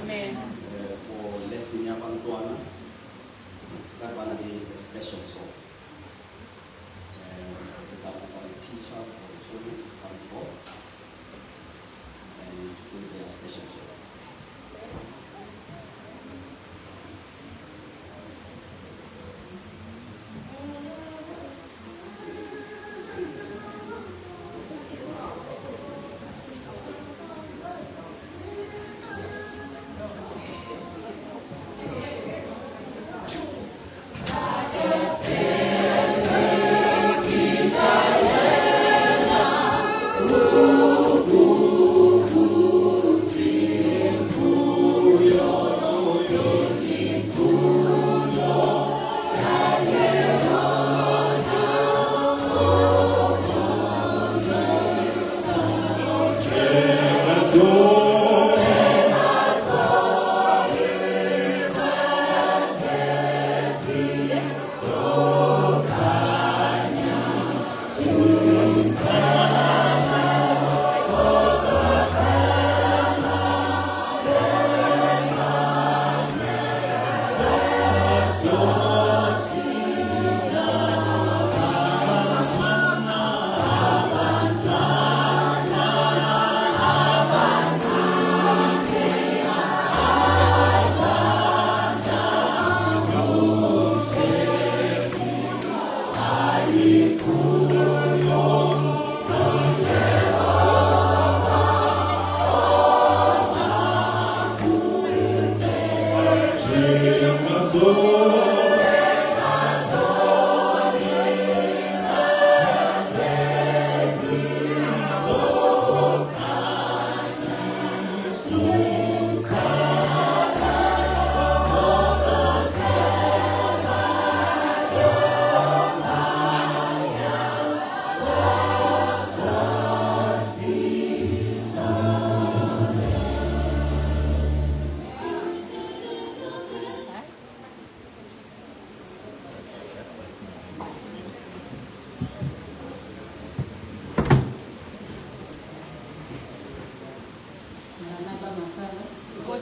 Amen. For lesson Yabantuana, that one is a special song. It's up for the teacher for the children to come forth and to do their special song. Ooh.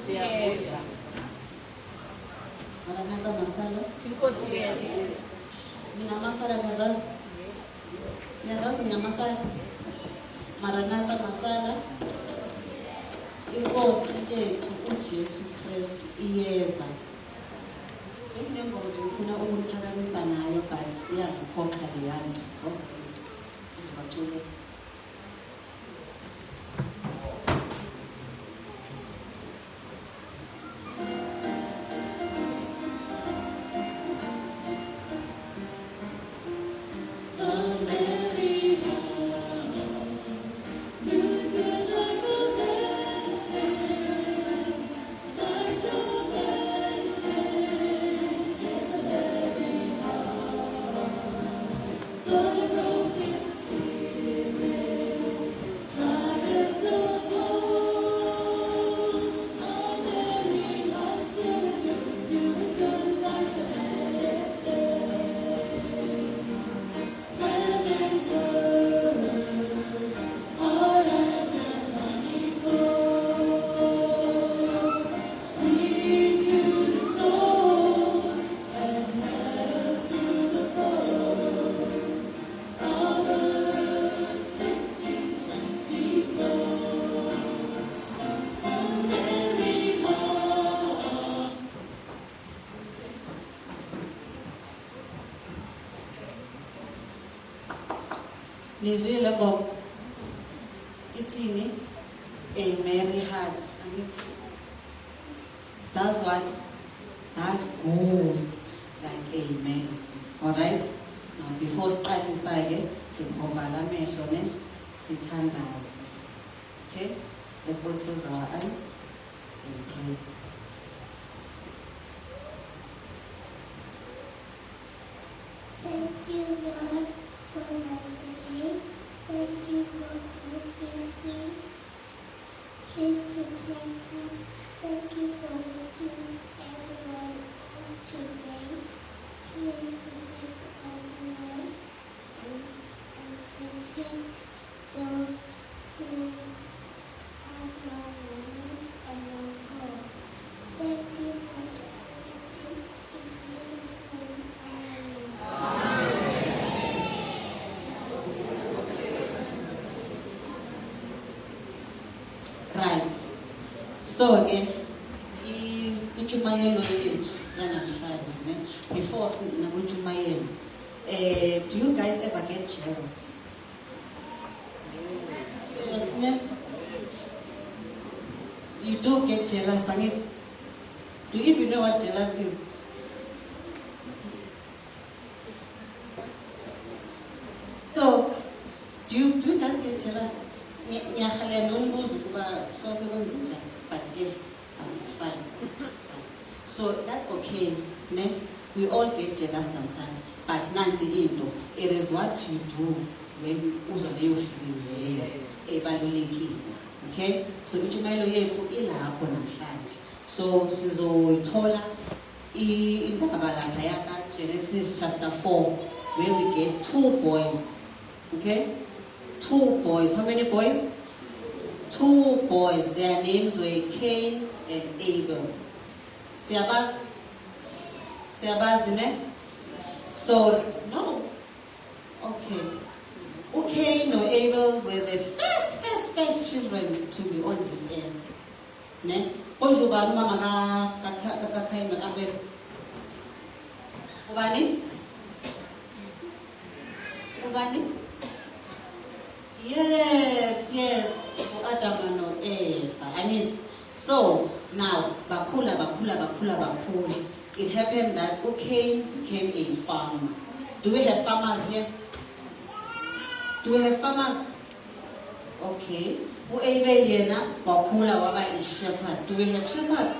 Siyeza. Maranatha masala. Inkosi yeza. Ninamasala niyazazi? Niyazazi ninamasala? Maranatha masala. Inkosi yethu uJesu Kristu iyeza. Ile ngoma ngifuna ukuphakamisa nayo but iyangiphoqa leyanto. Ngoba sisi ngibacule. Nizwile ngoma ithini? A merry heart. Angithi does what? Does good like a medicine. Alright? Now before siqalisa-ke sizovala amehlo ne sithandaze. Okay? Let's go close our eyes and pray. Thank you, Lord, for that day. Thank you for everything. Please protect us. Thank you for watching everyone on today. Please protect everyone and protect those who have no money and no clothes. Thank you for everything. In Jesus' name, amen. Right. So again, intshumayelo yethu yanamhlanje ne before singena kwintshumayelo. Do you guys ever get jealous? Yes, ne? You do get jealous, and it. Do you even know what jealous is? So, do you guys get jealous? But if it's fine. It's fine. So that's okay. Ne? We all get jealous sometimes. But nanti into, it is what you do when you feeling ebalulekile. Okay? So intshumayelo yethu ilapho namhlanje. So sizoyithola indaba lapha yaka Genesis chapter 4 where we get 2 boys. Okay? 2 boys. How many boys? 2 boys. Their names were Cain and Abel. Siyabazi? Siyabazi, ne? So, no. Okay. Cain or Abel were the first children to be on this earth. Ne? Konjuba mama ka Cain and Abel. Ubani? Ubani? Yes. Adam and Eva. And it. So now, bakula. It happened that Cain became a farmer. Do we have farmers here? Do we have farmers? Okay. Abel yena bakula waba a shepherd. Do we have shepherds?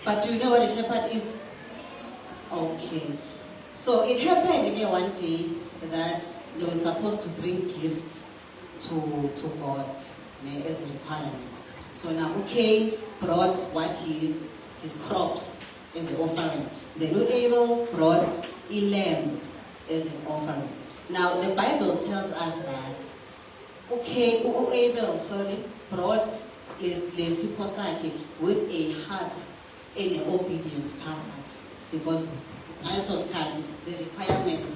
But do you know what a shepherd is? Okay. So it happened one day that they were supposed to bring gifts to God as a requirement. So now Cain brought what his crops as an offering. Then Abel brought a lamb as an offering. Now the Bible tells us that Abel brought lesipho sakhe with a heart and an obedience phakathi, because ngaleso sikhathi the requirements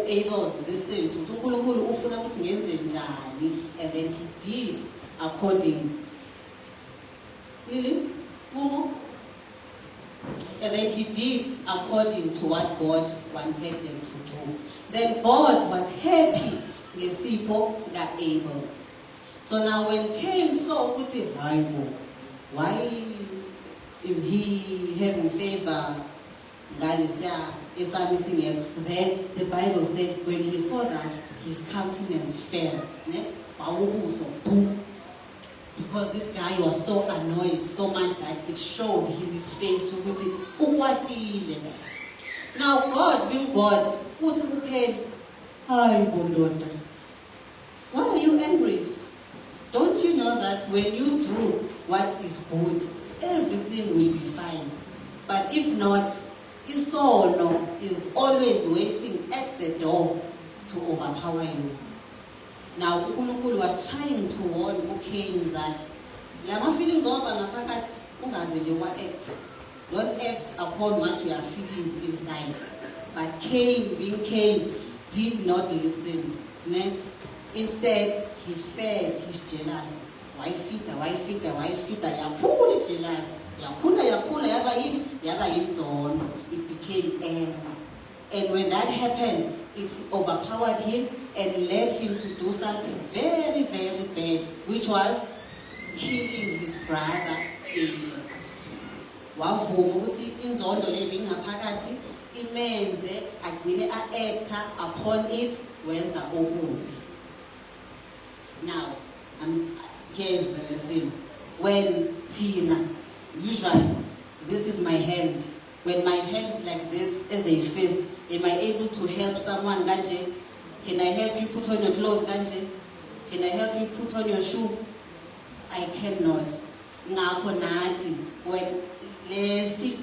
able listen to uNkulunkulu ufuna ukuthi ngenze njani, and then he did according Lily Mumu, and then he did according to what God wanted them to do. Then God was happy ngesipho sika Abel. So now when Cain saw ukuthi Bible, why is he having favor? Then the Bible said when he saw that, his countenance fell. Because this guy was so annoyed, so much that it showed in his face. Now God being God, why are you angry? Don't you know that when you do what is good, everything will be fine? But if not, Isono is always waiting at the door to overpower you. Now, uNkulunkulu was trying to warn Cain that lama feelings act. Don't act upon what you are feeling inside. But Cain, being Cain, did not listen. Instead, he fed his jealousy. Why feeder? Yaphula jealous. It became anger. And when that happened, it overpowered him and led him to do something very, very bad, which was killing his brother Abel. Wavuma ukuthi inzondo lebingaphakathi imenze agcine a-actor upon it wenza okubi. Now, here's the lesson. When Tina, usually, this is my hand. When my hand is like this as a fist, am I able to help someone, Ganje? Can I help you put on your clothes, Ganje? Can I help you put on your shoe? I cannot. When the fist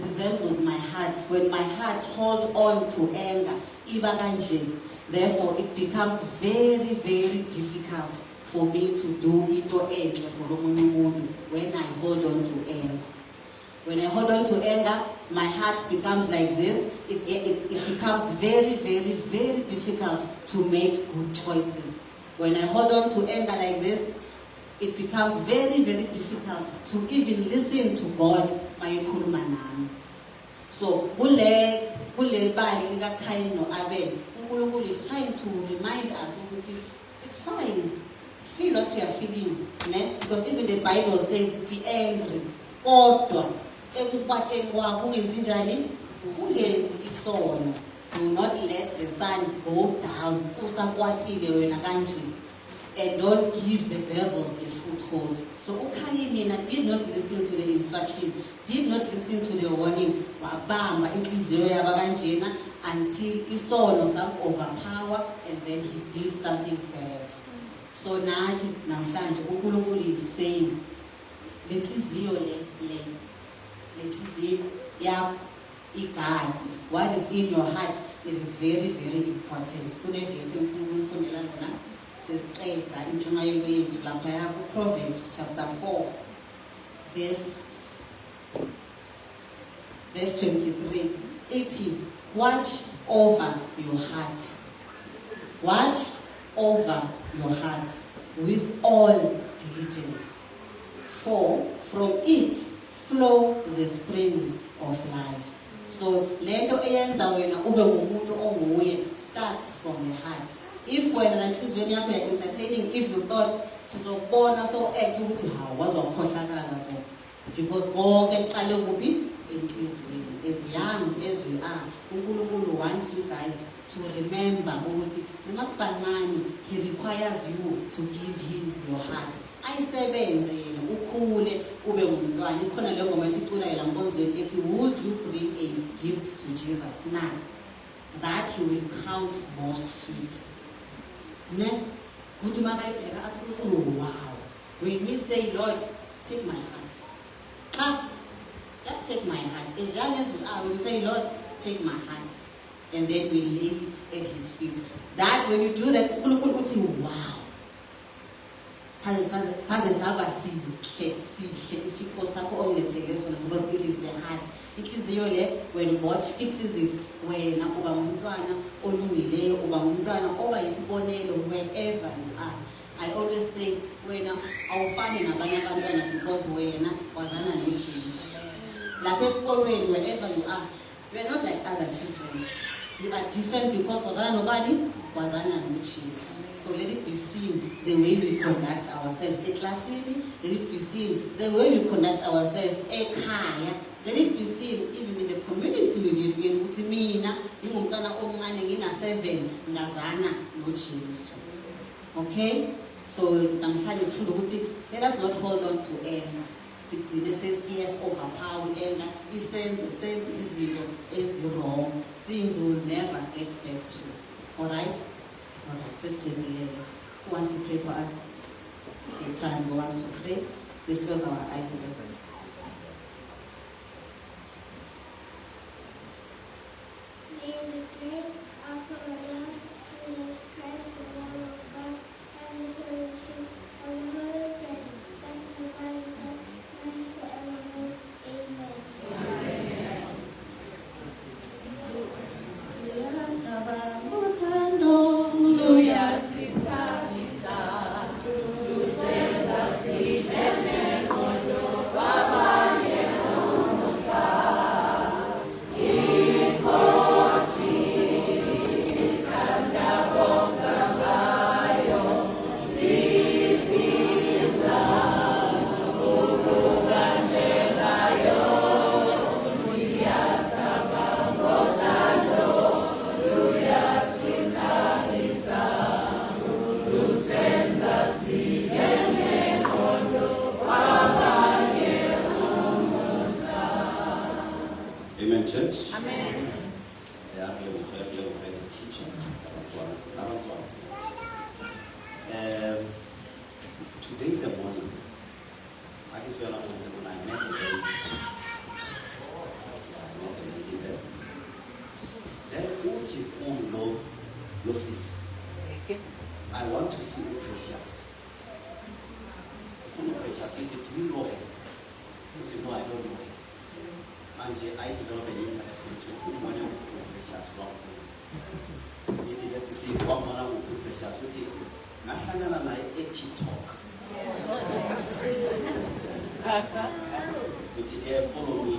resembles my heart, when my heart holds on to anger, therefore it becomes very, very difficult for me to do into enhle for umuntu when I hold on to anger. When I hold on to anger, my heart becomes like this. It becomes very, very, very difficult to make good choices. When I hold on to anger like this, it becomes very, very difficult to even listen to God. So, Unkulunkulu is trying to remind us, it's fine. Feel what you are feeling. Because even the Bible says, be angry. Do not let the sun go down. And don't give the devil a foothold. So Ukayimina did not listen to the instruction, did not listen to the warning, until he saw some overpower, and then he did something bad. So now uNkulunkulu is saying, what is in your heart, it is very, very important. Says in Proverbs chapter 4, verse 23, 18. Watch over your heart. Watch over your heart with all diligence. For from it flow the springs of life. So lento eyenza wena ube ngumuntu onguye starts from the heart. If when an when you are entertaining evil thoughts, so act because all can as young as we are, uNkulunkulu wants you guys to remember he requires you to give him your heart. Would you bring a gift to Jesus now? That he will count most sweet. Wow. When we say, Lord, take my heart. Just take my heart. As young as we are, when we say, Lord, take my heart. And then we lay it at his feet. That when you do that, wow. saze zaba sihle isipho sakho ongethele sona, because it is the heart. Inhliziyo le, when God fixes it, wena uba ngumntwana olungileyo, uba ngumntwana oba yisibonelo wherever you are. I always say, wena awufani nabanye abantwana because wena wazana noJesu. Lapha esikolweni, wherever you are, you are not like other children. You are different because wazana nobani, wazana noJesu. So let it be seen the way we conduct ourselves eklasini, let it be seen the way we conduct ourselves ekhaya, let it be seen even in the community we live in. Ukuthi mina ngingumntwana omncane ngina7 ngazana noJesu. Okay? So namhlanje sifunda ukuthi let us not hold on to anger. Sigcine says yes overpower anger, isenze izinto ezi-wrong, things will never get back to. Alright? Alright, let's pray together. Who wants to pray for us? In time, who wants to pray? Let's close our eyes together. May the grace of our Lord Jesus Christ, the love of God, and the fellowship of the Holy Spirit rest and abide with us now and forevermore. Amen. Amen, church. Amen. Yeah, the teaching. Today in the morning, I can tell when I met the lady. I met the lady there. Then Uchi Umlo Losis. I want to see you Precious. Precious, do you know her? Do you know I don't know her? And I developed an interest into who one will put Precious wrong for. It is to see one man will put Precious with him. I had a TikTok. Follow me.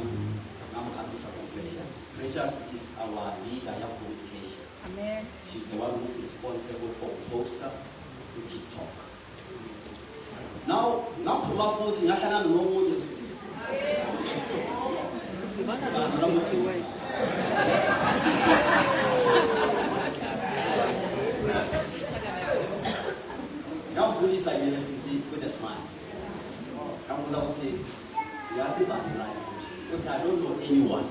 I'm happy to Precious. Precious is our leader in communication. Amen. She's the one who's responsible for poster with TikTok. Now Puma 40, I have no more uses. Now police are going to see with a smile. Now was out here. You are saying but I don't know anyone.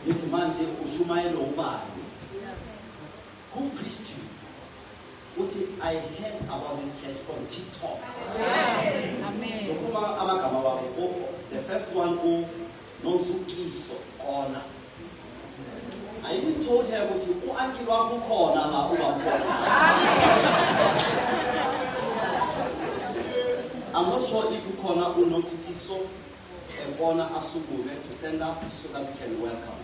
It's Manje Ushumai Lombari. Who preached to you? What I heard about this church from TikTok. Yes. Amen. So Kuma Amakamawa, the first one who Nonsuki so corner. I even told her what you Ankiwaku corner la I'm not sure if you corner or Nonsuki so a corner Asubu to stand up so that we can welcome.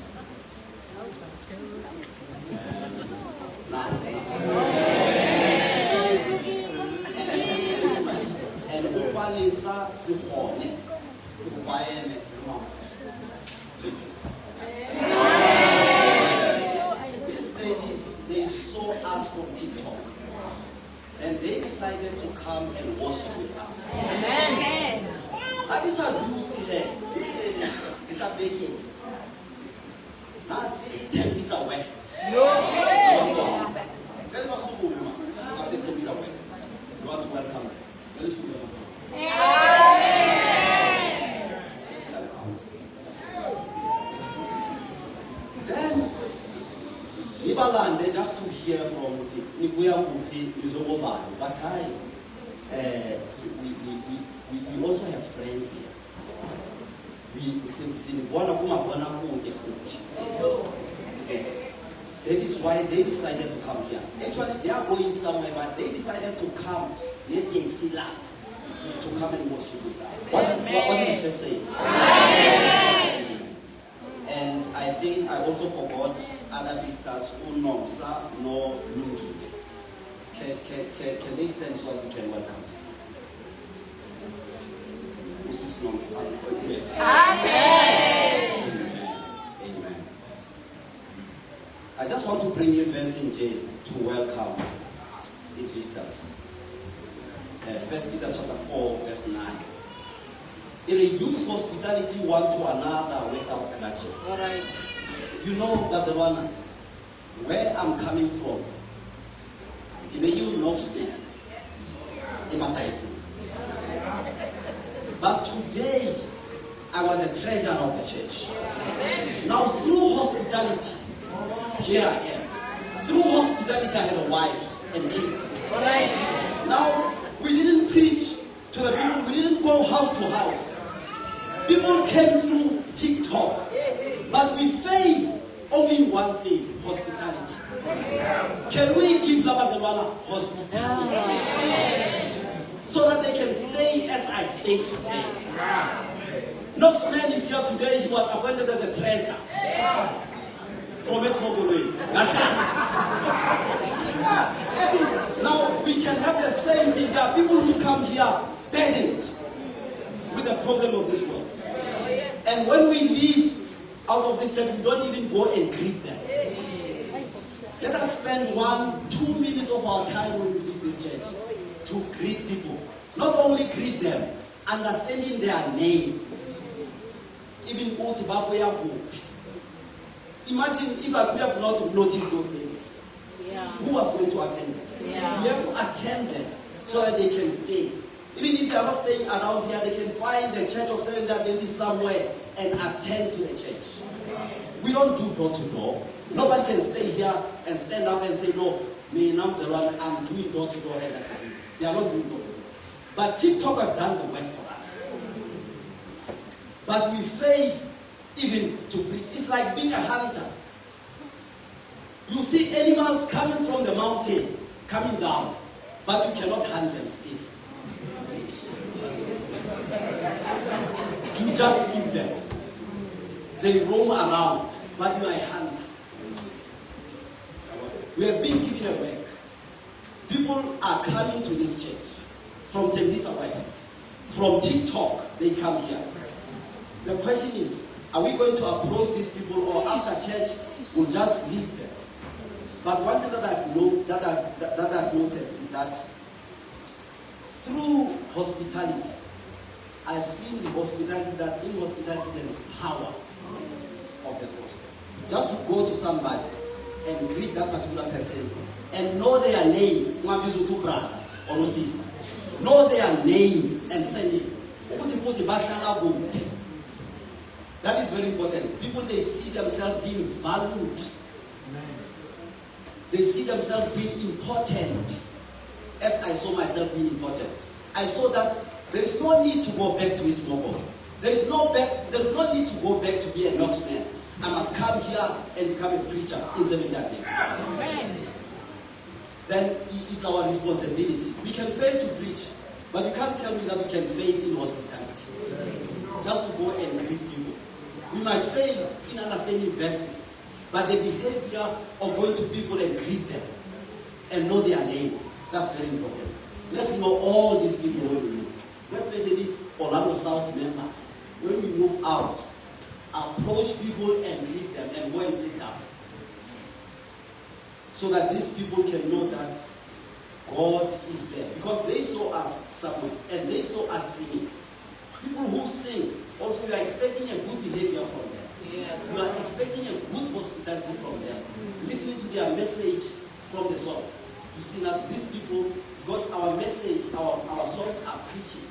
And Upalisa Sifone, these ladies, they saw us from TikTok and they decided to come and worship with us. Amen. That is our duty here. This lady is a begging. Now it's 10 Visa West. Tell us who woman. I said 10 Visa West. You want to welcome them. Tell us who woman. Then Nibaland, they just to hear from Nibuya Mupi is over. But we also have friends here. Yes. That is why they decided to come here. Actually, they are going somewhere, but they decided to come to come and worship with us. What did the church say? Amen. And I think I also forgot other visitors who Nomsa no Lungi. Can they stand so that we can welcome them? Mrs. Nomsa. Yes. Amen. Amen. I just want to bring in Vincent J to welcome these visitors. 1 Peter chapter 4, verse 9. It use hospitality one to another without grudging. All right. You know, Bazalwana, where I'm coming from, even you knocks me, but today, I was a treasurer of the church. Now, through hospitality, here I am. Through hospitality, I had a wife and kids. All right. Now, we didn't preach to the people. We didn't go house to house. People came through TikTok. But we failed only in one thing, hospitality. Can we give Labazalwana hospitality? So that they can stay as I stay today. Knoxman is here today. He was appointed as a treasurer from Esmogolwe. Now we can have the same thing. There are people who come here burdened with the problem of this world. And when we leave out of this church, we don't even go and greet them. Let us spend 1-2 minutes of our time when we leave this church to greet people. Not only greet them, understanding their name. Even imagine if I could have not noticed those ladies. Yeah. Who was going to attend them? Yeah. We have to attend them so that they can stay. Even if they are not staying around here, they can find the church of Seventh-day Adventists somewhere and attend to the church. We don't do door to door. Nobody can stay here and stand up and say, no, me, I'm doing door to door. They are not doing door to door. But TikTok have done the work for us. But we fail even to preach. It's like being a hunter. You see animals coming from the mountain, coming down, but you cannot hunt them still. You just leave them. They roam around, but you are a hunter. We have been given a work. People are coming to this church from Tembisa West, from TikTok, they come here. The question is, are we going to approach these people, or after church, we'll just leave them? But one thing that I've noted is that through hospitality, I've seen the hospitality, that in hospitality there is power of this gospel. Just to go to somebody and greet that particular person and know their name, brother or sister, know their name and surname. That is very important. People, they see themselves being valued. They see themselves being important, as I saw myself being important. I saw that there is no need to go back to his mogul. There is no need to go back to be a Knoxman. I must come here and become a preacher in Seventh-day Adventists. Then it's our responsibility. We can fail to preach, but you can't tell me that we can fail in hospitality. Just to go and greet people. We might fail in understanding verses, but the behavior of going to people and greet them and know their name, that's very important. Let's know all these people when we move. Especially Orlando South members. When we move out, approach people and greet them and go and sit down. So that these people can know that God is there. Because they saw us somewhere and they saw us singing. People who sing, also you are expecting a good behavior from them. Yes. You are expecting a good hospitality from them. Listening to their message from the songs. You see that these people, because our message, our songs are preaching.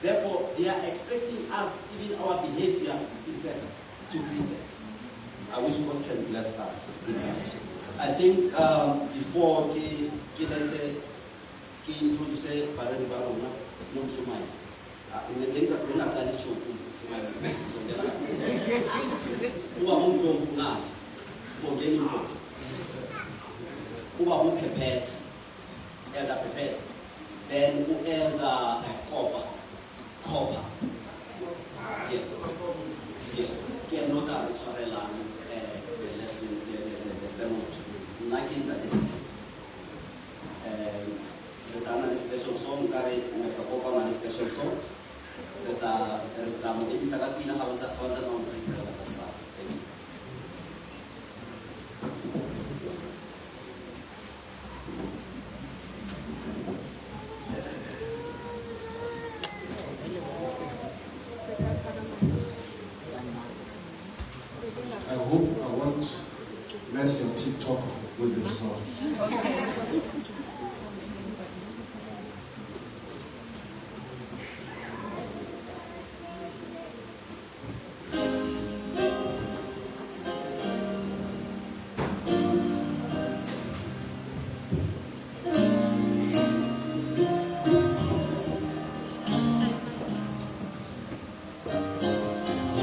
Therefore, they are expecting us, even our behavior is better, to greet them. I wish God can bless us in that. I think before we introduce Barani Barona, no Shumai. Elder prepared. Then Elder Copper. Yes. Yes. Ke nota re tshwarelang the lesson, the sermon today. Nna ke ntate se. Re tla na le special song ka re Mr. Copper na le special song. Re tla mo emisa ka pina ga ba ntse na mo prepare ka tsatsi. Thank you. I want Mercy on TikTok with this song.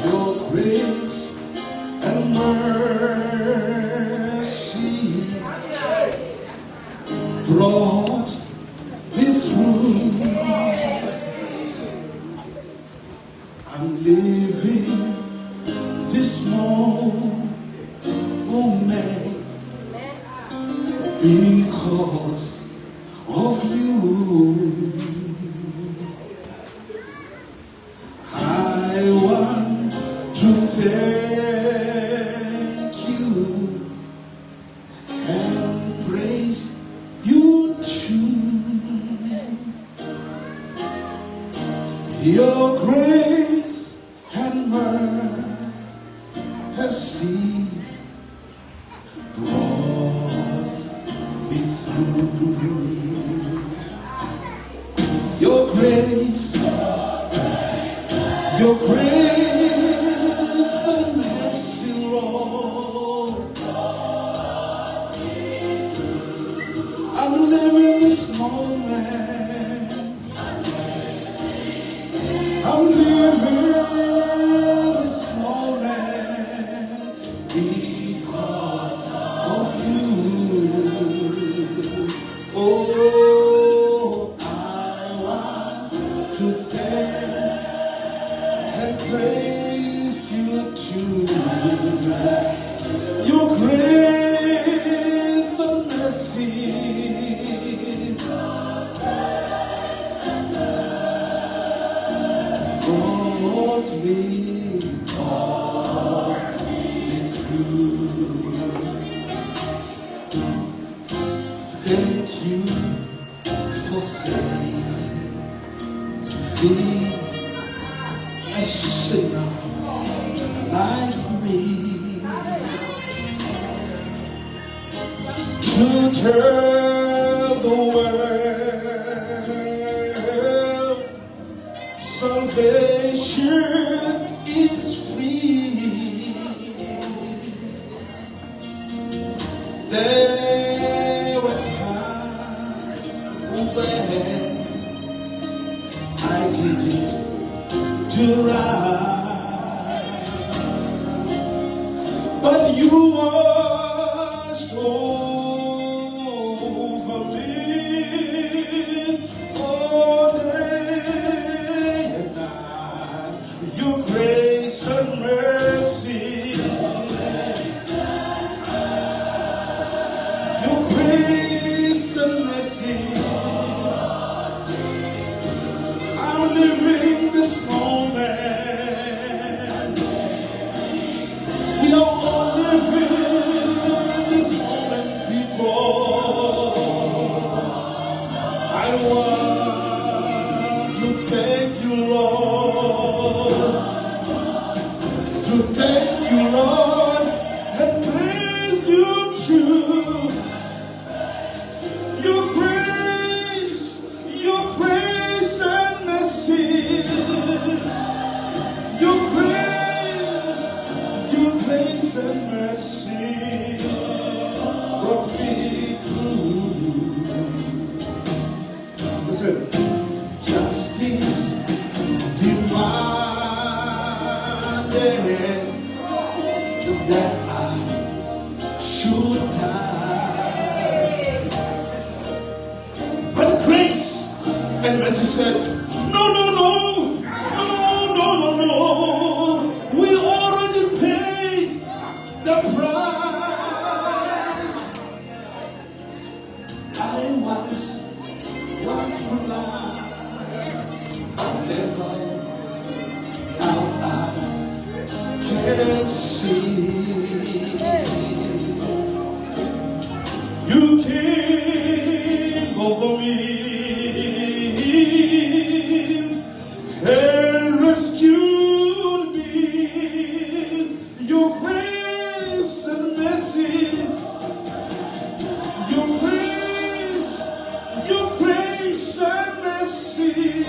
Your grace and mercy brought me through. I'm living this moment because of you. I want to thank you and praise you too. Your grace and mercy brought me through. Your grace and mercy, Lord. I'm living this moment. I'm living this moment because of you. Oh, I want to thank and praise you too. Your grace and mercy brought me through. Thank you for saving a sinner like me, to tell the world salvation is free. There were times when I didn't do right, but you watched over me all day and night. Your grace and mercy, your grace and mercy. I'm living this moment. We are all living this moment because I want to thank you, Lord. To thank you, Lord, and praise you too. Your grace and mercy. Your grace and mercy brought me through. Listen, justice demanded that I should die, but grace she said, no, no, no, no, no, no, no. We already paid the price. I was blind. Now I can see. You came over me and rescued me. Your grace and mercy. Your grace and mercy.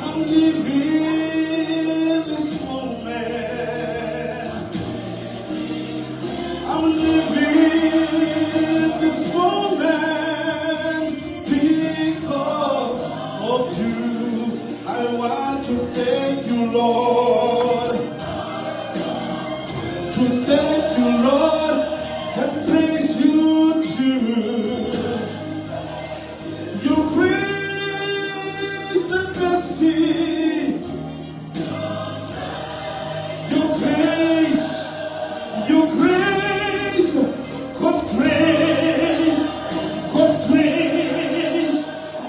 I'm living this moment. I'm living this moment because of you. I want to thank you, Lord. To thank you, Lord, and praise you too. Your grace and mercy. Your grace, God's grace, God's grace,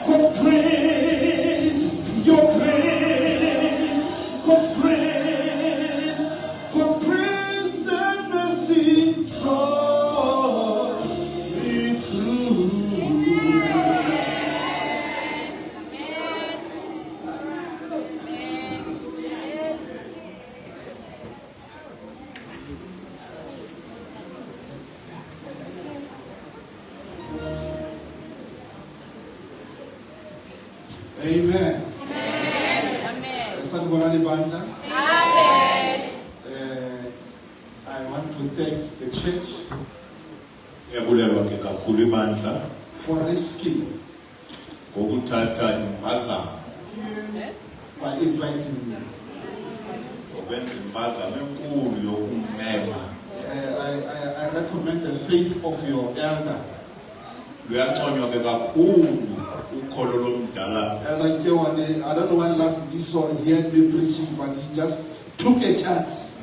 God's grace, your grace, God's grace, God's grace and mercy brought me through. Amen. Amen. Sanibonani bandla. Amen. I want to thank the church Ngiyabulelwa ke kakhulu ibandla for risking ngokuthatha impazamo by inviting me. ngokwenza impazamo enkulu yokumema. I recommend the faith of your elder. Luyanconywa ke kakhulu ukholo lomdala. Elder Kewane, I don't know when last he heard me preaching, but he just took a chance.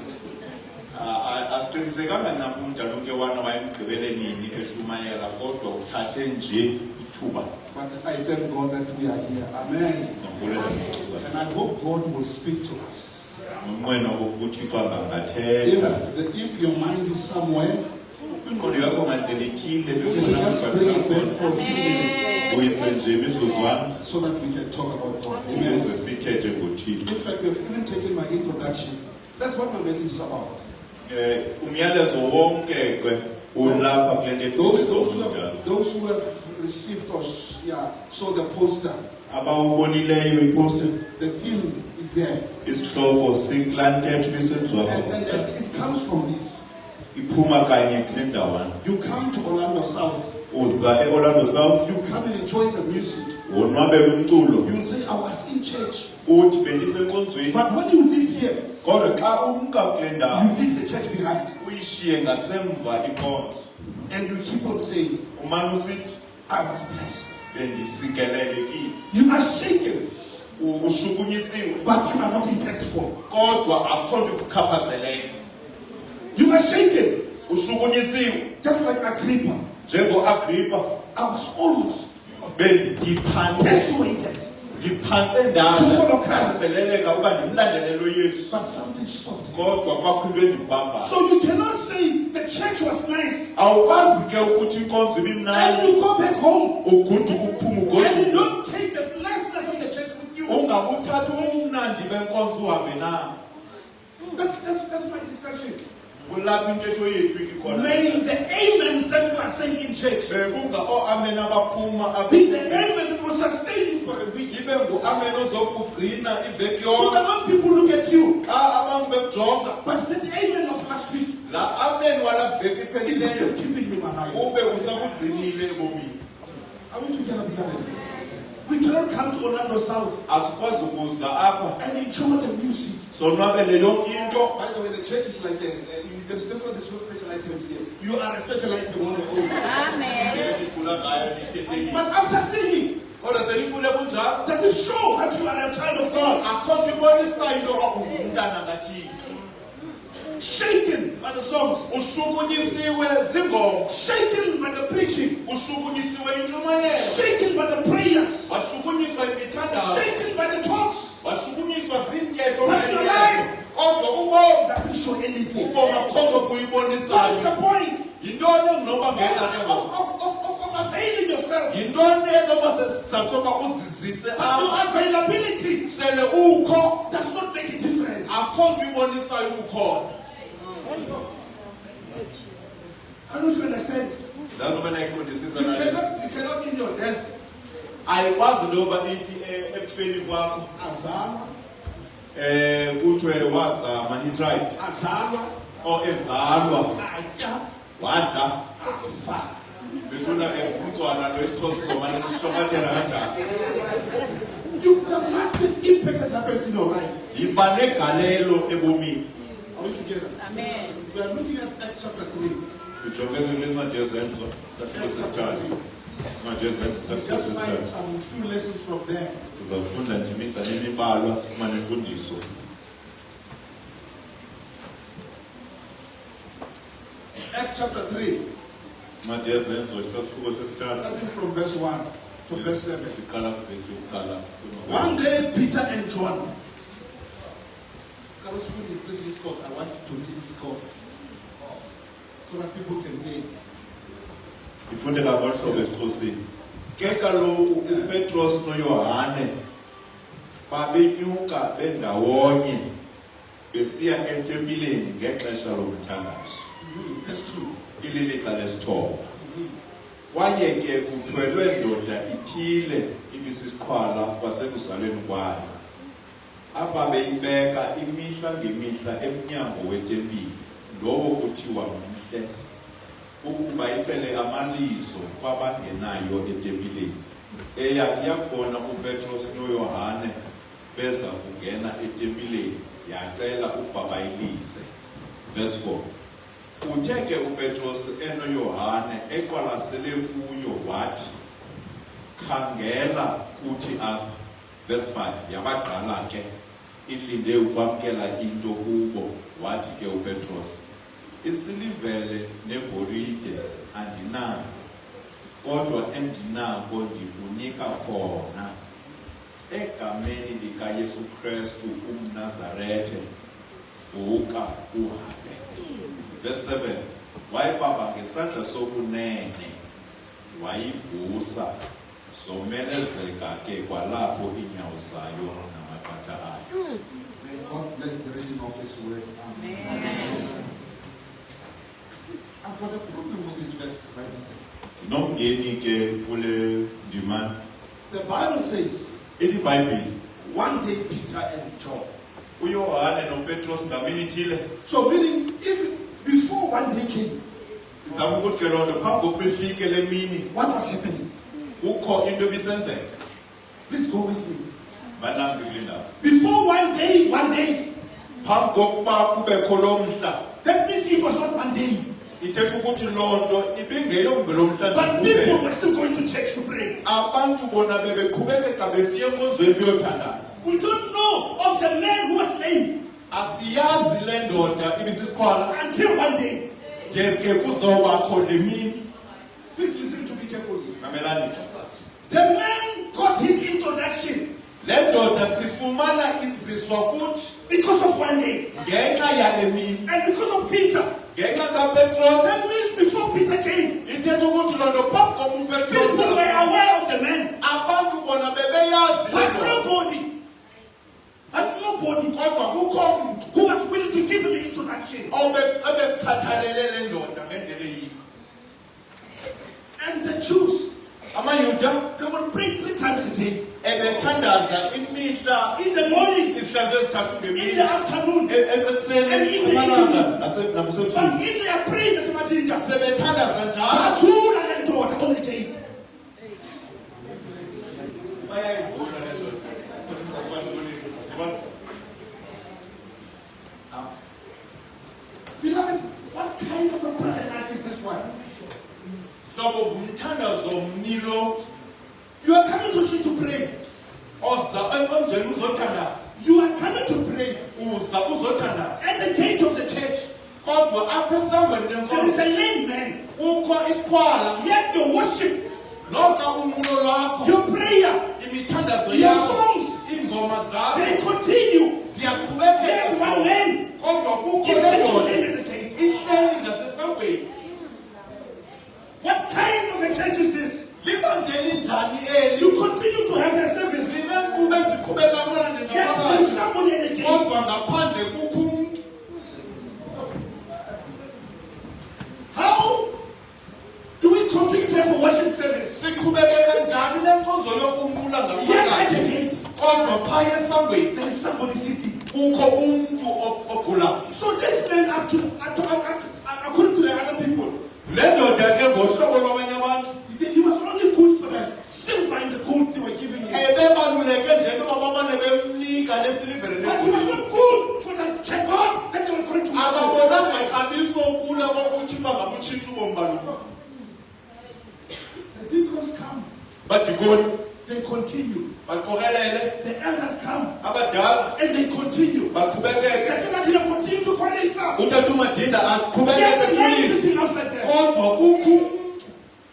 Asiqinisekanga nabo umdala uNkewana wayemgqibele nini eshumayela kodwa uthathe nje ithuba. But I thank God that we are here. Amen. Ngiyabulelwa ngithuba. And I hope God will speak to us. Ngonqena ukuthi bangathetha. If your mind is somewhere, Ingqondo yakho ngandlela ithile can you just bring it back for a few minutes uyise nje imizuzwana so that we can talk about God. Amen. ukuze sithethe ngoThixo. In fact, we have even taken my introduction. That's what my message is about. Umyalezo wonke ke ulapha kule nto Those who have received or saw the poster, abawubonileyo iposter the theme is there. isihloko siklantetho bisenziwa And it comes from this. iphuma kanye kule ndawana. You come to Orlando South, Uza eOrlando South you come and enjoy the music. wonwabele umculo You'll say, I was in church. uthi bendisenkonzweni But when you live here, kodwa xa umka kule ndawo you leave the church behind. uyishiye ngasemva inkonzo And you keep on saying, umane usithi I was blessed. bendisikelelekile. You are shaken, Ushukunyisiwe but you are not impactful. kodwa akho nto ikuchaphazeleyo. You are shaken, Ushukunyisiwe just like Agrippa. njengoAgrippa I was almost bendiphantse persuaded, to follow Christ. ndaseleleka uba ndimlandelele uYesu but something stopped me. kodwa kwakho into endibamba. So you cannot say the church was nice Awukwazi ke ukuthi inkonzo and ibimnandi you go back home ugude uphume and you ugodini don't take the niceness of the church with you. ungakuthatha ubumnandi benkonzo uhambe na. That's my discussion. Kulapha intetho yethu ikhona. May the amens that you are saying in church Kunga o-amen abaphuma be the amen that will sustain you for a week. ibe ngu-amen ozokugcina iveki So that yonke. when people look at you, Xa abantu bekujonga but the amen of last week, laa amen walaa veki it is still iphelileyo keeping you alive. ube usakugcinile ebomini. Are we together, beloved? We cannot come to Orlando South Asikwazi ukuza apha and enjoy the music. sonwabele yonke into. By the way, the church is like there's no special items here. You are a special item on your own. Amen. Ndikhula ngayo ndikhethe But after singing, Kodwa selikhule kunjalo. Does it show that you are a child of God? Akho nto ibonisa into ungumntana kaThixo. Shaken by the songs, Ushukunyisiwe zingoma. shaken by the preaching, Ushukunyisiwe intshumayelo. shaken by the prayers, Washukunyiswa imithandazo. shaken by the talks. Washukunyiswa ziintetho. But your life Kodwa ubomi. doesn't show anything. Ubomi akho What is kuyibonisayo. the point Yintoni enginobangeza ke ngoku? of availing yourself? Yintoni enoba sesizathoba uzizise But apha? your availability Sele ukho. does not make a difference. Akho nto ibonisayo ukukhona. I don't know if you understand. Ndanoba nayiqondisisa You nayo. cannot in your death Ayikwazi ntoba ithi ekufeni kwakho azama, kuthiwe wazama, he tried, azama, or ezalwa atya, wadla. afa. Befuna umntwana lo isiXhosa uzomane sishomathela kanjani. There must be impact that happens in your life. Yiba negalelo ebomini. Are we together? Amen. We are looking at Acts chapter 3. Sijonge kule ncwadi yezenzo sakho sesithathu. Incwadi yezenzo sakho Just find sesithathu. some few lessons from there. Sizafunda nje imigcana emibalwa sifumane imfundiso. Acts chapter 3, Incwadi yezenzo isahluko sesithathu. starting from verse 1 to verse 7. Siqala kuvesi yokuqala. One day, Peter and John. Carlos Fundi, please this course. I want to read this course so that people can hear it. Ifunde kabohlobo esiXhoseni. Ke kaloku uPetros noYohane babenyuka bendawonye besiya etempileni ngexesha lomthandazo. Verse 2. Ililixa lesithoba. Kwaye ke kuthwelwe ndoda ithile ibisisiqhwala kwasekuzalweni kwayo. Ababeyibeka imihla ngemihla emnyango wetempile, lowo kuthiwa Mhle, ukuba icele amalizo kwabangenayo etempileni. Eyathi yakubona uPetros noYohane beza kungena etempileni, yacela ukuba bayilize. Verse 4. Uthe ke uPetros enoYohane eqwalasele kuyo wathi, khangela kuthi apha. Verse 5. Yabaqala ke ilinde ukwamkela into kubo. Wathi ke uPetros, isilivele negolide andinayo, kodwa endinako ndikunika khona. Egameni likaYesu Kristu umNazarethe, vuka uhambe. Verse 7. Wayibamba ngesandla sokunene, wayivusa, zomelezeka ke kwalapho iinyawo zayo namaqatha ayo. May God bless the reading of His word. Amen. I've got a problem with this verse right here. Nomngeni ke kule ndima. The Bible says, Ithi iBhayibhile one day Peter and John. uYohane noPetros ngamini ithile. So meaning, if before one day came, Izama ukuthi ke loo nto phambi kokuba ifike le mini what was happening? kukho into ebisenzeka. Please go with me. Banambi kule ndawo. Before one day, Phambi kokuba kubekho lo mhla. that means it was not one day. Ithetha ukuthi loo nto ibingeyo ngelo mhla But nje people kuphela. were still going to church to pray. Abantu bona bebeqhubekeka besiya enkonzweni beyothandaza. We don't know of the man who was lame Asiyazi le ndoda ibisisiqhwala until one day. deske kuzobakho le mini. Please listen to me carefully. Mamelani. The man got his introduction Le ndoda sifumana iziswa kuthi because of one day. ngenxa yale mini. And because of Peter. Ngenxa kaPetros. That means before Peter came, Ithetha ukuthi loo nto phambi kokuba people were uPetros. aware of the man. Abantu bona bebeyazi le But ndoda. nobody Kodwa kukho umntu who was willing to give him an introduction. obekhathalele le ndoda ngendlela eyiyo. And the Jews, AmaYuda they would pray 3 times a day. ebethandaza imihla In the morning, izihlandlo ezithathu in ngemini. the afternoon. Ekuseni, And in the emalanga, But nasebusuku. in their prayer, that Martin just said, Sebethandaza njalo. Athula le ndoda on the gate. Bayayivula le ndoda. Beloved, what kind of a prayer life is this one? Hlobo ngumthandazo mnilo. You are coming to church uza enkonzweni uzothandaza. You are coming to pray Uza uzothandaza. at the gate of the church. Kodwa apha esangweni There is lenkonzo a lame man. kukho isikhwala. Yet your worship, Nonke unqulo lwakho, your prayer, imithandazo your yakho, songs, ingoma they zakho continue. ziyaqhubekeka Yet one zona. man Kodwa kukho is sitting lendoda at the gate. ihleli ngasesangweni. What kind of a church is this? Libandla njani eli? You continue to have a service. Zinenkqubo eziqhubeka mnandi Yet there is ngaphakathi. somebody at the gate. Kodwa ngaphandle kukho umntu. How do we continue to have a worship service? Siqhubeke kanjani le nkonzo yokunqula Yet at the ngaphakathi? gate, Kodwa phaya esangweni there is somebody sitting. kukho umntu ogulayo. So this man, according to the other people, Le ndoda ke ngohlobo lwabanye abantu he was only good for the silver and the gold they were giving him. ebebaluleke nje kuba bamane bemnika lesilivere But he was negold. not good for the God that they were going to worship. Akabonanga xabiso kule kokuthi bangabutshintsha ubomi balungu. The deacons come, Badikoni they continue. baqokelele, The elders come, abadala and they continue. baqhubekeke. They continue to call Islam. Utata uMadinda Yet aqhubekeke the man is kulisa. sitting outside there. Kodwa kukho umntu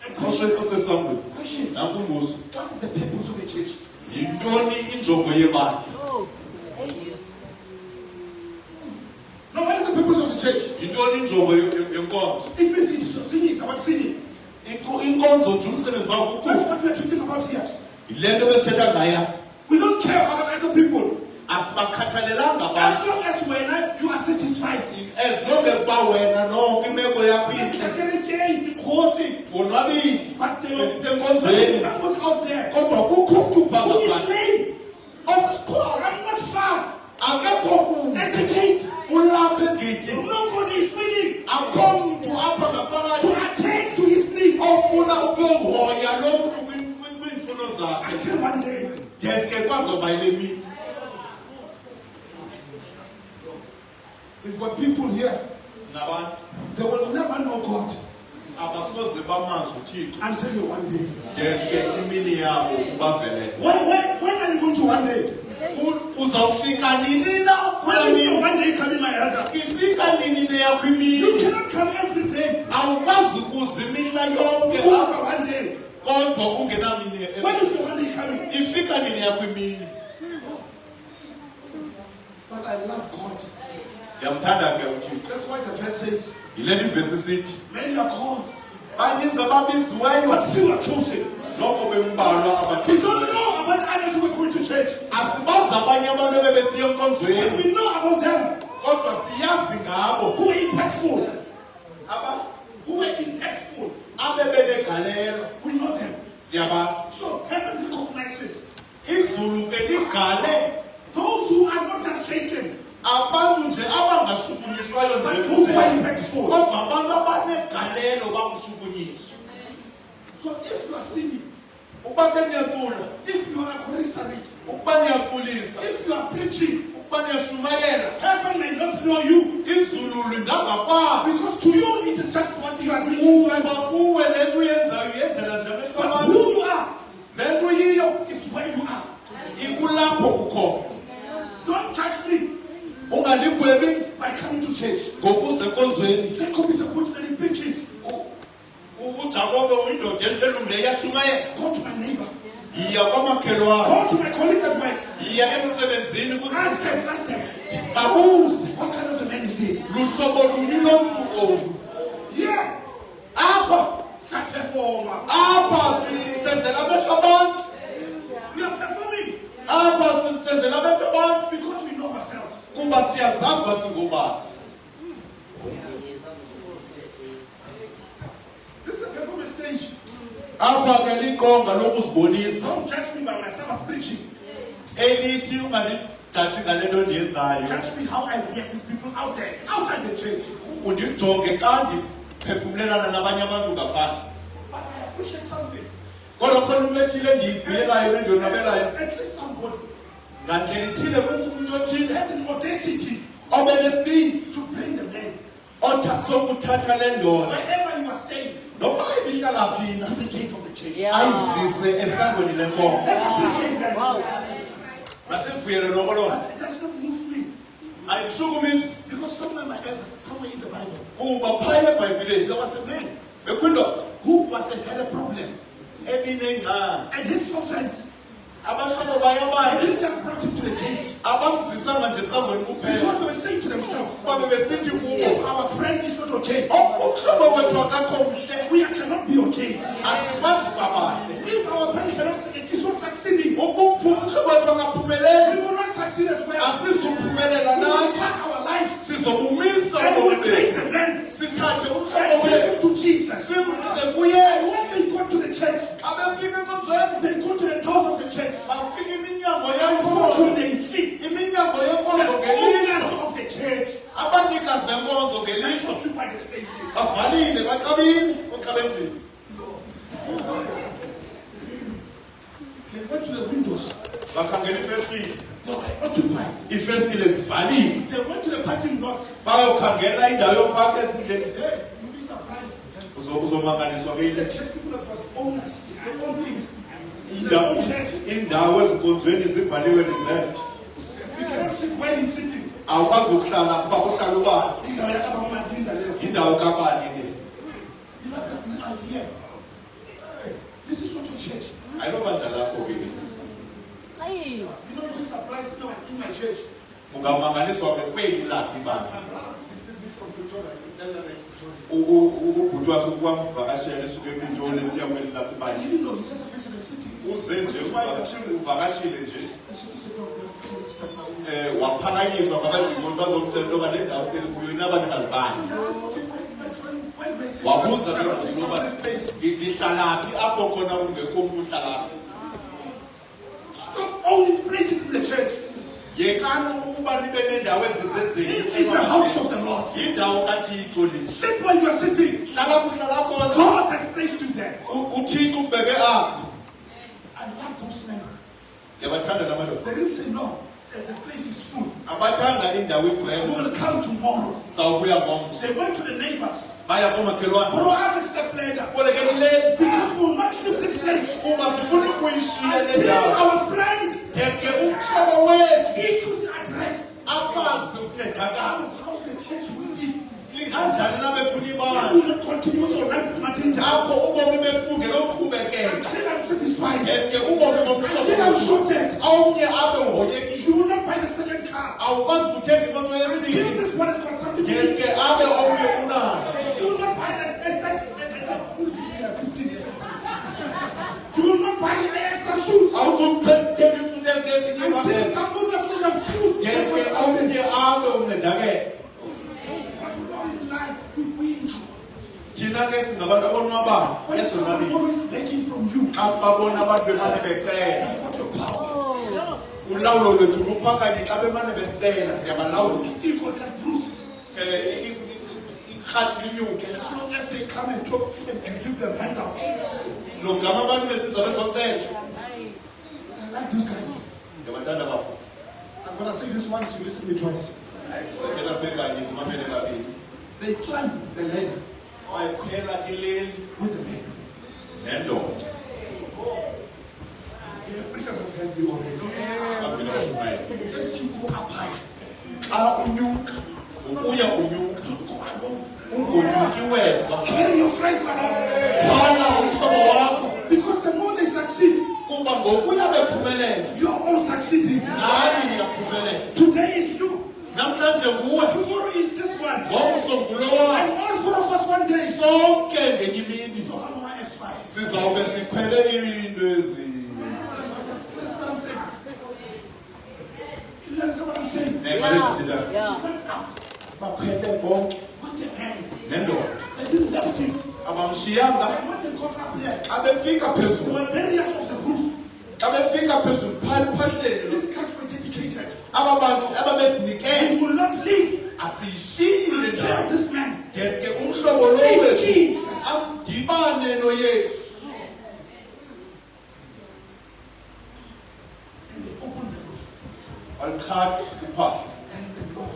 A question. osesangweni. Question. Nakumbuzo. What is the purpose of the church? Yintoni injongo yebandla? No, what is the purpose of the church? Yintoni injongo yenkonzo? It means it's singing, it's about singing. Inkonzo nje umsebenzi wakho That's ukukho. what we are talking about here. Yile nto besithetha ngayo. We don't care about other people. Asibakhathalelanga As abantu. long as you are satisfied. As long as ba wena nonke imeko yakho intle, wonwabile, But there is usenkonzweni. somebody out there Kodwa kukho umntu phaa who is ngaphandle. lame. Osisikhwala. I'm not far. Akekho kude. At the gate. Ulapha egeyithini. Nobody is willing Akho mntu apha ngaphakathi to attend to his needs ofuna ukuyohoya lo mntu kwiimfuno zakhe. until one day. Deske kwazoba yile mini. We've got people here, Sinabantu they will never know God abasoze bamazi uThixo. until you one day. Deske imini yabo ubavelele. When are you going to one day? Uzawufika nini na When kula is your mini? one day coming, my elder? Ifika nini neyakho imini? You cannot come every day. Awukwazi kuza imihla yonke Go for one day. kodwa ungenamini. When is your one day coming? Ifika nini yakho imini? But I love God. Ndiyamthanda ke uThixo. That's why the verse says, Yile nto ivesi sithi many are called, baninzi ababiziweyo but few are chosen. noko bembalwa We don't abakhethiweyo. know about others who are going to church. Asibazi abanye abantu ebebesiya But enkonzweni we know about them kodwa siyazi ngabo who are impactful. aba Who are impactful. abebenegalelo. We know them. Siyabazi. So heaven recognizes Izulu ke ligale those who are not just shaken, abantu nje abangashukunyiswayo but nje those who are kuphela, impactful. kodwa abantu abanegalelo bakushukunyiswa. So if you are singing, Ukuba ke niyacula, if you are choristry, ukuba niyaculisa, if you are preaching, ukuba niyashumayela, heaven may not know you. izulu lingangakwazi. Because to you it is just what you are doing. Kuba kuwe le nto uyenzayo uyenzela nje abantu But abantu. who you are Le nto yiyo is where you are. ikulapho ukhona. Don't judge me Ungaligwebi by coming to church. ngokuze enkonzweni. Jacob is a good man, he preaches. uJakobe uyindoda elungileyo iyashumayela. Go to my neighbor. Yiya kwamakhelwane, Go to my colleagues at work. yiya emsebenzini Ask them. babuze What kind of a man is this? luhlobo luni lomntu olu. Yeah. Apha Performer. senzela abantu abantu. We are performing Apha senzela abantu abantu because we know ourselves. kuba siyazazi uba singobani. This is a performance stage. Apha ke liqonga lokuzibonisa Don't judge me by myself preaching. elithi ungandijaji ngale nto ndiyenzayo. Judge me how I react with people out there, outside the church. Undijonge xa ndiphefumlelana nabanye abantu ngaphandle. But I appreciate something. Kodwa khona into ethile endiyivuyelayo endiyonwabelayo. At least somebody Ngandlela ithile kukho umuntu othile had an audacity obenesibindi to bring the man, sokuthatha le ndoda wherever you are staying, noba ibihlala phi na to the gate of the church. ayizise esangweni lenkomo. Let's appreciate that. ndivuyele noko loo nto But it does not move me. ayindishukumisi Because somewhere in the Bible, kuba phaya ebhayibhileni there was a man bekho indoda who had a problem. ebinengxaki And his four friends, abahlobo they bayabanye didn't just brought him to the gate. abamzisanga nje esangweni kuphela Because they were saying to themselves, babe besithi if kubo our friend is not okay, umhlobo wethu akakho mhle we cannot be okay. asikwazi kuba bahle If our friend is not succeeding, umhlobo wethu angaphumeleli we will not succeed as well. asizuphumelela We will nathi pack our lives sizobumisa and we ubomi will take bethu the man sithathe and umhlobo take wethu him to Jesus. simse And kuyesu when they go to the church, xa befika enkonzweni they go to the doors of the church. bafika iminyango yenkonzo Unfortunately, iminyango the yenkonzo owners ngelishwa of the church abanikazi benkonzo ngelishwa occupy the spaces. bavalile baxabini oxabendlini They went to the windows. bakhangela ifestile They were occupied. iifestile zivalile They went to the parking lots. bayokhangela indawo yopaka ezindleni Hey, you'll be surprised. uzomanganiswa ke The ile church people have got owners. They own things. They own church. indawo ezinkonzweni zibhaliwe reserved You cannot sit where he's sitting. awukwazi ukuhlala kuba kuhlala ubani Indawo yakabamadinda leyo. indawo kabani ke You have an idea. This is not your church. ayilobandla lakho ke Hey. You know, you'll be surprised in my church. ungamanganiswa ke kweli lakhe ibandla My brother visited me from Pretoria. I said, tell them in Pretoria. ubhuti wakhe kwamvakashela esuke ePitoli siya kweli lakhe I ibandla didn't know. He's just a visitor sitting. uze nje uvakashile nje The sister said, no, we are coming to start now. waphakanyiswa ngabadimoni bazomtshela into yoba le ndawo hleli kuyo inabanikazi bani wabuza ke ngoba ngihlalaphi apho khona ungekho umuntu uhlalaphi Stop owning places in the church. yekani ukuba nibe nendawo This is the house of the Lord. yindawo kathixo le Sit where you are sitting. hlala kuhlala khona God has placed you there. uthixo ubeke apho I love those men. yabathanda lamadoda They didn't say no. The place is full. abathanda indawo We igcwele will come tomorrow. sawubuya ngomso They went to the neighbors. baya komakhelwane Borrow us a step later. bolekeni le Because we will not leave this place kuba sifuna ukuyishiya le until ndawo our friend deske umhlobo wethu issues addressed. akwazi ukuncedakala How the church will be. linganjani nabethuni We bani will not continue with your life with Matinda apho ubomi bethu bungeloqhubekeka until I'm satisfied. deske ubomi Until I'm bomhlobo sorted. awunye abe uhoyekile You will not buy the second car. awukwazi ukuthenga imoto Until yesibili this one has got something to do. deske abe omnye unayo You will not buy that 15. You will not buy extra shoes awuzukuthengisa into ezinye until izinto somebody does not have shoes. deske omnye abe uncedakele We enjoy. thina ke singabantu abonwabayo When somebody esonwabisa is begging from you, xa sibabona abantu bemane becela what your power, ulawulo lwethu luphakanye xa bemane besicela siyabalawula ego get bruised. irhathi linyuke As long as they come and talk and give them handouts. logama abantu besiza bezocela I like these guys. ndiyabathanda bafo I'm gonna say this once, you listen to me twice. sotshela kube kanye kumamele kabini They climb the ladder wayikhwela ileli with the men. nendoda The preachers have helped me already. bafina bashumayela As you go up high, xa unyuka ukuya unyuka don't go alone. ungonyuki wedwa Carry your friends along. thwala umhlobo wakho Because the more they succeed, kuba ngokuya bephumelela you are all succeeding. nani niyaphumelela Today is you. namhlanje nguwe Tomorrow is this one. ngomso ngulowa And all four of us one day. sonke ngenye imini So how am I S5? sizawube sikhwele into ezi That's what I'm saying. You understand what I'm saying? nemalethithita Yeah. bakhwele bonke With the man. nendoda They didn't left him. abamshiyanga And when they got up here, xa befika there phezulu were barriers of the roof. xa befika phezulu phahleni These guys were dedicated. aba bantu They ababezinikele will not leave asiyishiyile until ndawo this man deske umhlobo sees lowethu Jesus. adibane noyesu And they opened the roof. waliqhaqha uphahla And the Lord,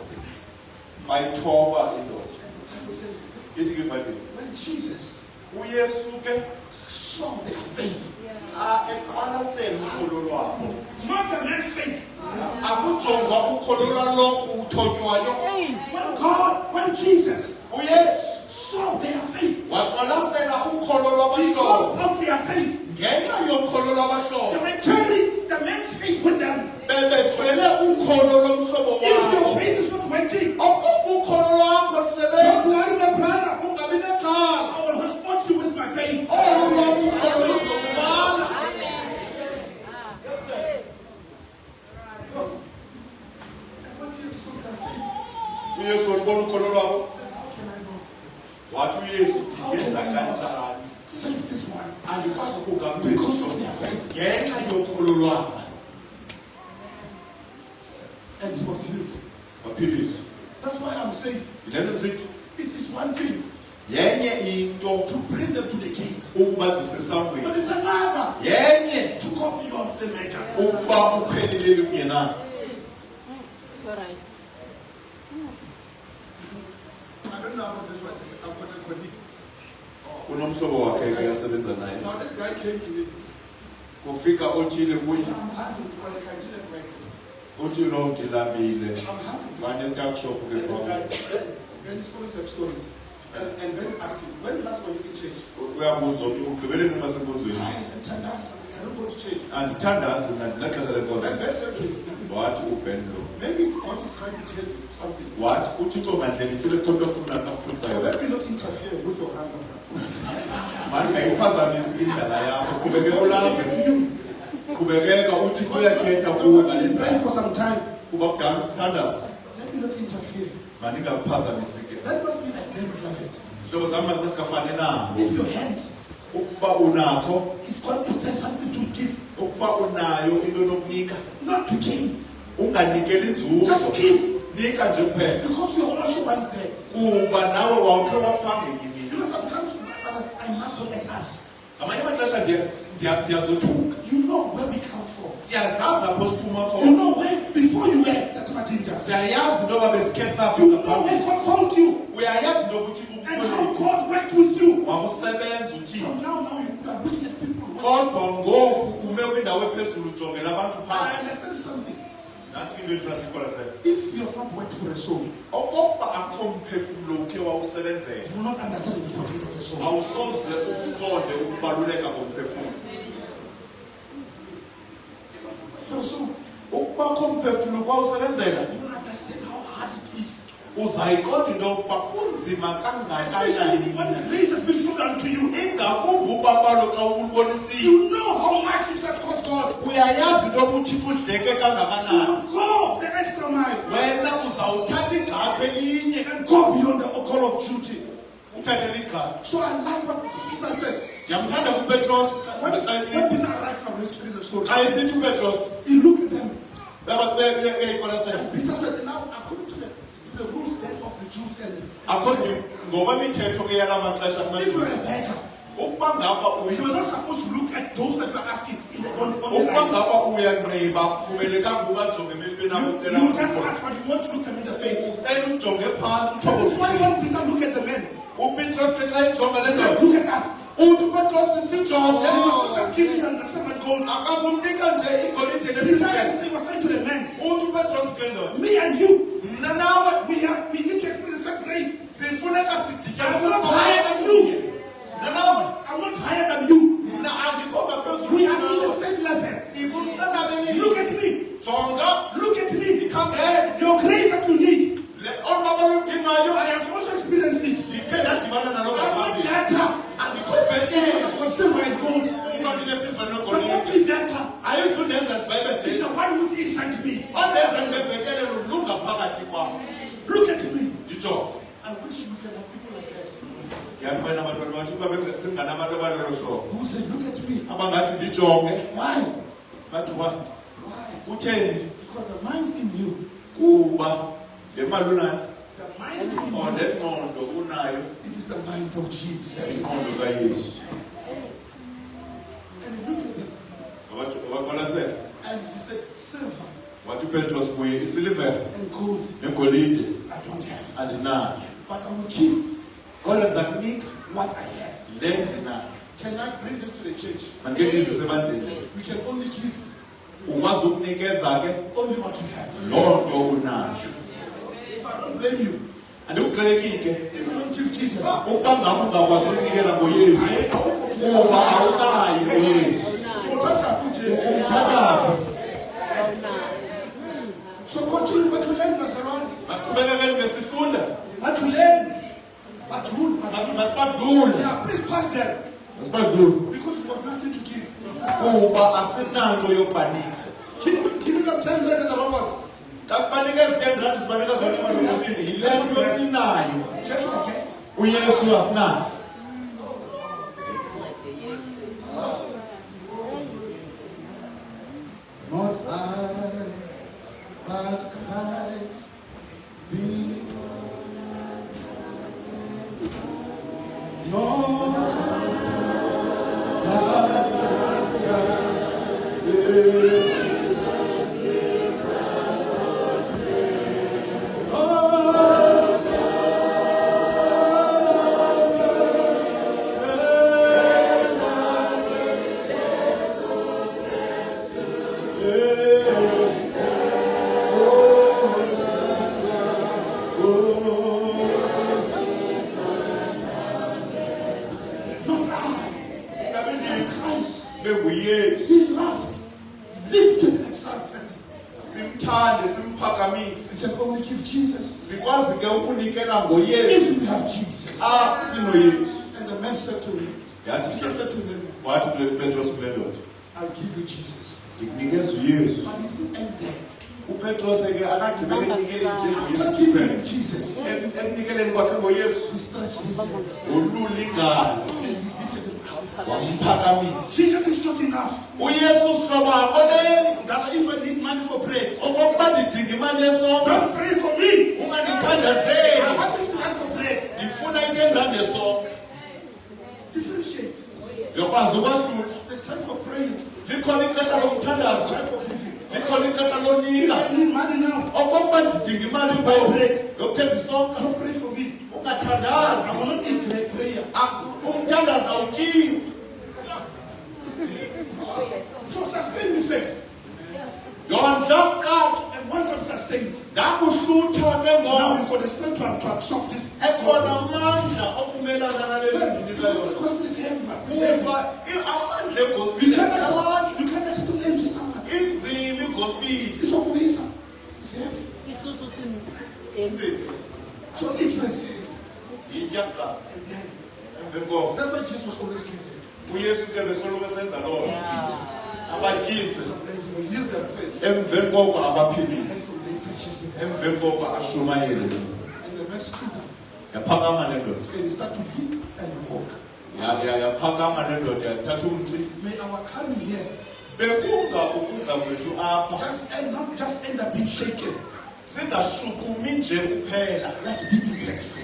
bayithoba indoda and the Bible says, ithi ke ibhayibhile when Jesus uyesu ke saw their faith, xa eqwalasela ukholo lwabo not the man's faith, jonga ukholelwa lo uthotywayo When Jesus uyesu saw their faith, waqwalasela ukholo lwabahlobo because of their faith, ngenxa yokholo they lwabahlobo were carrying the man's faith with them. bebethwele ukholo lomhlobo If your wabo faith is not working, okuba ukholo lwakho don't lusebenza worry, my brother. ungabi nexhala I will respond to you with my faith. olu lwam ukholo luzokufana uyesu walibona ukholo lwabo wathi uyesu ndingenza kanjani Save this one andikwazi because of their faith. ngenxa yokholo lwabo And he was healed. waphiliswa That's why I'm saying yile nto ndisithi it is one thing yenye into to bring them to the gate, ukuba zisesangweni but it's another yenye to go beyond the matter. ukuba uphelelele kungenani All right. I don't know about this one. I've got a colleague. unomhlobo wakhe ke asebenza naye Now this guy came to him. kufika othile kuye I'm happy for the canteen at work. uthi lo ndilambile I'm happy. banetakshop ke And this kwam guy, then he's always have stories. And then you ask him, when last were you in church? uyabuzwa ugqibeleni umasenkonzweni And Tandas, I don't go to church. andithandazi mna ndinexesha lenkonzo Then Ben said to him, wathi ubhenlo maybe God is trying to tell you something. wathi uthixo ngandlela ithile khonto kufuna So nakufundisayo let me not interfere with your hand. mani ngayiphazamisi indlela yakho qhubekeka ulapha To you. qhubekeka uthixo uyathetha kuwe ngale I've been praying for ndlela some time. kuba kudala uthandaza Let me not interfere. mandingakuphazamisi ke Let not be like them, beloved. hlobo zam mazibe sikafane nabo If your hand ukuba unakho is there something to give, ukuba unayo into yokunika not to gain. unganikeli Just nzuzo give. nika nje kuphela Because you're also once there. kuba nawe wawukhe waphambili You mina know, sometimes I marvel at us. ngamanye amaxesha ndiyazothuka You know where we come from. siyazazi apho siphuma You khona know where, before you were that Madinda. siyayazi into yoba bezikhe sapho You know ngaphambili where God found you. uyayazi into yokuthi And how God worked with you. wakusebenza So uthini now you are looking at people. kodwa ngoku ume kwindawo ephezulu ujongela abantu I phantsi understand something. nantsi into endifuna sikhola sayo If you have not worked for a soul, okokuba akho mphefumlo ukhe wawusebenzela you will not understand the importance of a soul. awusoze ukuqonde ukubaluleka komphefumlo For a soul, ukuba kho mphefumlo kwawusebenzela you will understand how hard it is. uzayiqonda into yokuba kunzima Especially when kangakanani grace has been shown unto you. ingakumbi ubabalo xa ubulibonisiwe You know how much it has cost God. uyayazi into yokuthi kudleke You kangakanani will go the extra mile wena uzawuthatha igqatho elinye and go beyond the call of duty. uthathe ligqatho So I like what Peter said. ndiyamthanda kupetros When xa isithi Peter arrived, now let's finish the story. xa isithi upetros He looked at them. uyayikolasela And Peter said, now according to the rules then of the Jews, and akhondi ngoba imithetho ke yala maxesha if you are a kumajuda beggar, ukuba ngaba you were not supposed to look at those that you are asking on the ukuba eyes. ngaba uyanxiba kuvumelekanga uba jonge emehlweni abo You just ask, but you want to look them in the face. ucela ujonge phantsi That is why uthokozisile when Peter looked at the men, upetros ke xa ijonga he said, lezo look at us. uthi upetros sijonge And he was not just giving them the 7 gold. akazumnika nje igolide Peter lesifesi was saying to the men, uthi upetros kule ndoda me and you, mna nawe we need to experience the same grace. sifuneka I'm sidityaniswe not higher than you. mna nawe I'm not higher than you. mna andikho ngaphezulu We are on the nawe. same level. sikunqanabeni Look at me. jonga Look at me. ikhangele Your grace that you need. le olu baba ludingayo I have also experienced it. ndithe ndadibana nalo I'm not ngaphambili better. andikho bhetele For silver and gold. uba ndinesilva But negolide only better ayizundenza is ndibebhetele the one who's inside me. ondenza ndibebhetele lungaphakathi kwam Look at me. ndijonge I wish we could have people like that. ndiyanqwena abantwana bathi uba singanabantu abalelo hlobo Who say, look at me. abangathi ndijonge Why? bathi wa Why? kutheni Because the mind in you, kuba le mali unayo the mind in or you, le ngqondo unayo it is the mind of Jesus. ingqondo kayesu And look at him. abaqwalasela And he said, silver wathi upetros kuye isilivere and gold negolide I don't have. andinayo But I will give kodwa ndiza kunika what I have. le ndinayo Can I bring this to the church? mandike ndizwe sebandleni We can only give ukwazi ukunikeza ke only what you have. loo nto unayo. If I don't blame you, Andikuxeki ke if you don't give Jesus, ukuba ngabe ungakwazi ukunikela ngoYesu kuba awunayo ngoYesu. Umthatha so continue, but you learn, Masaran. masiqhubekekeni ngesifunda But you learn. But rule. masibadlule Yeah, please pass them. masibadlule Because you've got nothing to give. kuba asinanto yokubanika. Giving them 10 rand at the robots. Xa sibanikeza 10 rand sibanika zona emadolofini yile nto esinayo. Just okay. uYesu asinayo. Not I, but Christ be. No, but Christ be. Not I, but Christ benguYesu be loved, lifted and exalted. simthande simphakamise. We can only give Jesus Sikwazi ke ukunikela ngoYesu if we have Jesus. xa sinoYesu. And the man said to him, Yathi Jesus said to him, wathi kuPetros kule ndoda I'll give you Jesus. ndikunikeza uYesu. But he didn't end there. uPetros ke akagqibele enikele nje After ngoYesu giving kuphela. him Jesus, Ekunikeleni kwakhe ngoYesu he stretched his hand wolula ingalo and he lifted him up. wamphakamisa. Jesus is not enough. uYesu sihlobo akoneli That if I need money for bread, okokuba ndidinga imali yesonka don't pray for me. ungandithandazeli. I want you to ask for bread. ndifuna i-10 rand yesonka. Differentiate. uyakwazi ukwahlula. There's time for praying. likhona ixesha There's lomthandazo, time for giving. likhona ixesha If lonika. I need money now, okokuba ndidinga imali ngoku yokuthenga isonka don't pray for me. ungathandazi. I will not eat great prayer. umthandazo awutyiwe. So sustain me first. yondla kuqala And once I'm sustained, ndakuhlutha ke now ngoku we've got the strength to absorb this. ekhona amandla okumelana nale ndinika This yona. gospel is heavy, man. It's heavy. kuba amandla You egospile can't amandla accept, you can't accept an empty stomach. inzima igospile. It's okubiza. It's heavy. Isusu Inzima. So eat first. yitya kuqala And then, emveni koko that's why Jesus was always doing it. uYesu ke besoloko esenza loo nto. abatyise And then he will yield them first. emveni koko abaphilise And from there he preaches to them. emveni koko ashumayele. And the man stood up yaphakama le ndoda and he started to leap and walk. yaphakama le ndoda yathatha umtsi. May our coming here bekunga ukuza kwethu apha not just end up being shaken. singashukumi nje kuphela Let's be impactful.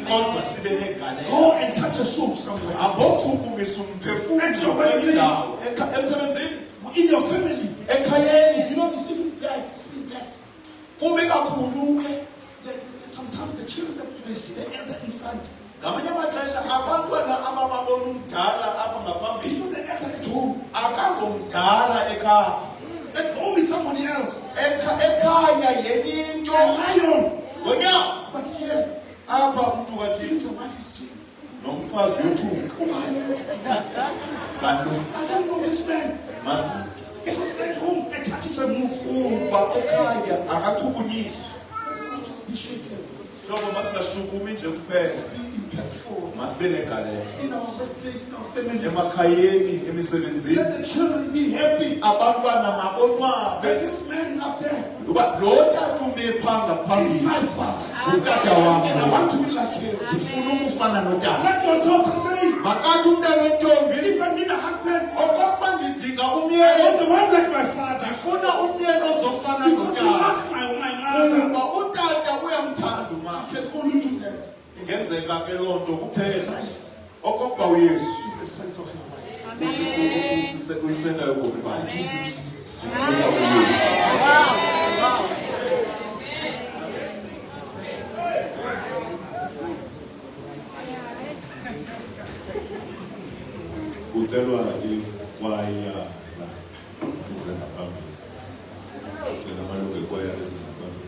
kodwa sibe negalelo. Go and touch a soul somewhere. abochukumisa umphefumlo At your workplace. kwindawo, emsebenzini, In your family. ekhayeni. You know, it's even bad. It's even bad. kubi kakhulu ke Sometimes the children that they see the elder in front. ngamanye amaxesha abantwana abababona umdala apha It's ngaphambili not the elder at home. akangomdala ekhaya. At home is somebody else. ekhaya yenye into A lion. ngonyama. But here, apha umntu even kathini the wife is cheating. nomfazi yothuka bantu I don't know this man. mazi Because at home, a touch is a move. kuba ekhaya akachukunyiswa. Let's not just be shaken. Hlobo masingashukumi nje kuphela, Be impactful. masibe negalelo In our workplace, in our families. emakhayeni, emisebenzini. Let the children be happy. abantwana mabonwabe That this man up there uba lo tata ume pha is my ngaphambili father. utata And I wam want to be like him. ndifuna ukufana notata. Let your daughter say, makathi umntana wentombi if I need a husband, okokuba ndidinga I want umyeni, the one like my father. ndifuna umyeni ozofana Because he notata. loves my mother. kuba utata uyamthanda umama. I can only do that. ingenzeka ke loo nto kuphela Christ okokuba uyesu is the center of your life. uyisenta yobomi I bakhe. give you Jesus. Kuba uyesu. ucelwa ikwaya ezisengaphambili. Sicela amalungu ekwayara ezingaphambili.